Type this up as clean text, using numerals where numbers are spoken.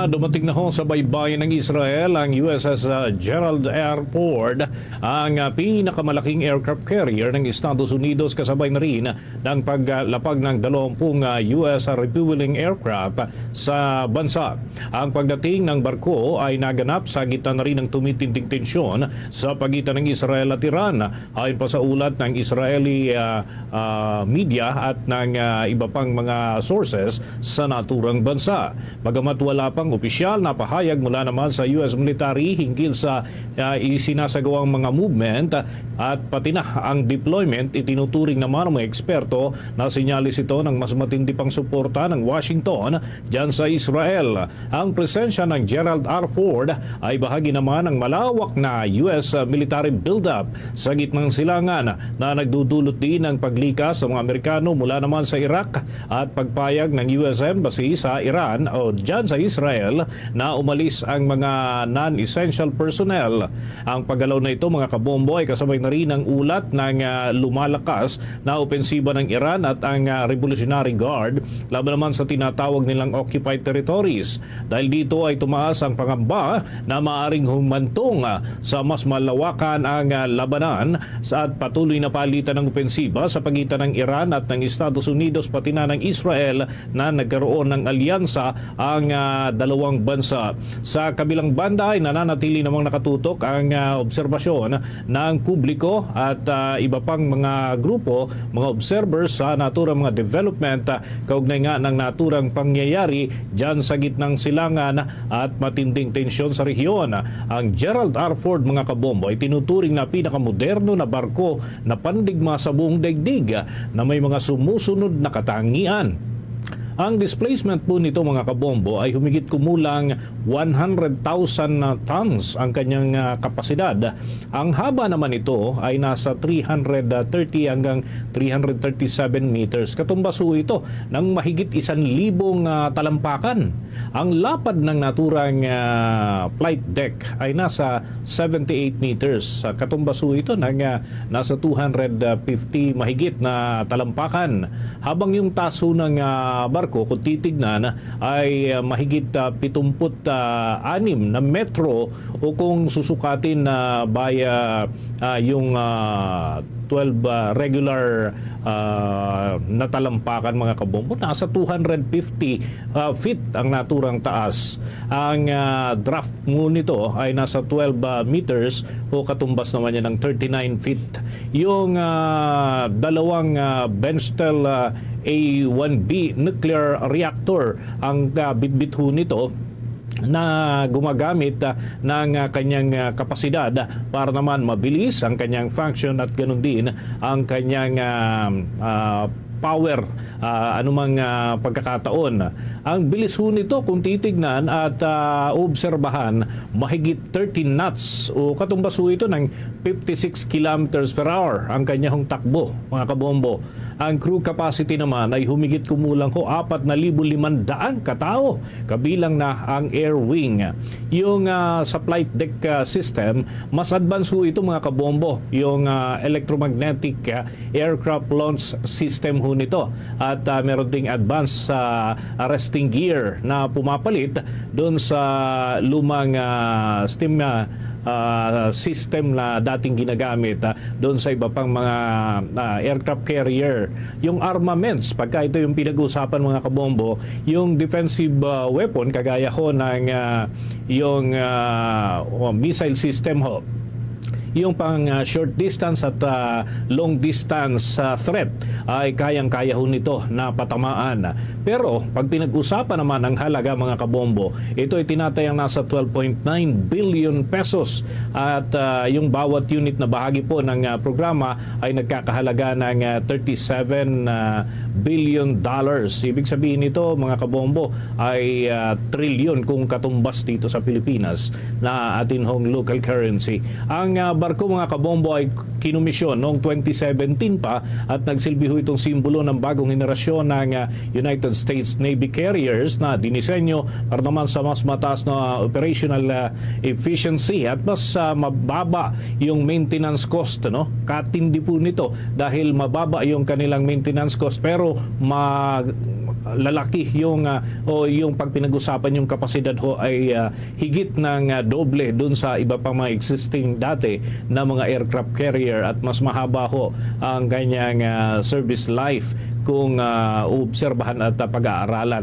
dumating na ho sa baybayin ng Israel ang USS Gerald R. Ford, ang pinakamalaking aircraft carrier ng Estados Unidos, kasabay na rin ng paglapag ng 20 US refueling aircraft sa bansa. Ang pagdating ng barko ay naganap sa gitna na rin ng tumitinding tensyon sa pagitan ng Israel at Iran, ayon pa sa ulat ng Israeli media at ng iba pang mga sources sa naturang bansa. Bagamat wala pang opisyal na pahayag mula naman sa US military hinggil sa isinasagawang mga movement at pati na ang deployment, itinuturing naman ng mga eksperto na sinyalis ito ng mas matindi pang suporta ng Washington dyan sa Israel. Ang presensya ng Gerald R. Ford ay bahagi naman ng malawak na US military build-up sa gitnang silangan na nagdudulot din ng paglikas sa mga Amerikano mula naman sa Iraq at pagpayag ng US Embassy sa Iran o dyan sa Israel na umalis ang mga non-essential personnel. Ang paggalaw na ito, mga kabombo, ay kasabay na rin ang ulat ng lumalakas na opensiba ng Iran at ang Revolutionary Guard laban naman sa tinatawag nilang occupied territories. Dahil dito ay tumaas ang pangamba na maaring humantong sa mas malawakan ang labanan at patuloy na palitan ng opensiba sa pagitan ng Iran at ng Estados Unidos pati na ng Israel na nagkaroon ng alyansa ang dalawang bansa. Sa kabilang banda ay nananatili namang nakatutok ang obserbasyon ng publiko at iba pang mga grupo, mga observers sa naturang mga development kaugnay nga ng naturang pangyayari dyan sa gitnang silangan at matinding tensyon sa rehiyon. Ang Gerald R. Ford, mga kabombo, ay tinuturing na pinakamoderno na barko na pandigma sa buong daigdig na may mga sumusunod na katangian. Ang displacement po nito, mga kabombo, ay humigit kumulang 100,000 tons ang kanyang kapasidad. Ang haba naman ito ay nasa 330 hanggang 337 meters. Katumbas po ito ng mahigit 1,000 talampakan. Ang lapad ng naturang flight deck ay nasa 78 meters. Katumbas po ito ng nasa 250 mahigit na talampakan. Habang yung taso ng barko, kung titignan, ay mahigit 76 na metro, o kung susukatin by yung 12 regular na talampakan, mga kabombo, nasa 250 feet ang naturang taas. Ang draft mo nito ay nasa 12 meters o katumbas naman niya ng 39 feet. Yung dalawang Bechtel A1B nuclear reactor ang bitbit ho nito na gumagamit ng kanyang kapasidad para naman mabilis ang kanyang function at ganoon din ang kanyang power anumang pagkakataon. Ang bilis ho nito, kung titignan at obserbahan, mahigit 13 knots o katumbas ho ito ng 56 kilometers per hour ang kanyang takbo, mga kabombo. Ang crew capacity naman ay humigit kumulang ho 4,500 katao, kabilang na ang air wing. Yung sa flight deck system, mas advanced ho ito, mga kabombo, yung electromagnetic aircraft launch system ho nito. At meron ding advanced arresting gear na pumapalit doon sa lumang steam system na dating ginagamit doon sa iba pang mga aircraft carrier. Yung armaments, pagka ito yung pinag-usapan, mga kabombo, yung defensive weapon, kagaya ho ng yung missile system ho, yung pang short distance at long distance threat ay kayang-kaya ho nito na patamaan. Pero pag pinag-usapan naman ang halaga, mga kabombo, ito ay tinatayang nasa 12.9 billion pesos at yung bawat unit na bahagi po ng programa ay nagkakahalaga ng 37 billion dollars. Ibig sabihin nito, mga kabombo, ay trilyon kung katumbas dito sa Pilipinas na atin hong local currency. Ang barko, mga kabombo, ay kinumisyon noong 2017 pa at nagsilbi ho itong simbolo ng bagong henerasyon ng United States Navy carriers na dinisenyo para naman sa mas mataas na operational efficiency at mas mababa yung maintenance cost, no? Katindi po nito dahil mababa yung kanilang maintenance cost pero lalaki yung pag pinag-usapan yung kapasidad ho ay higit ng doble dun sa iba pang mga existing dati na mga aircraft carrier at mas mahaba ho ang kanyang service life kung obserbahan at pag-aaralan.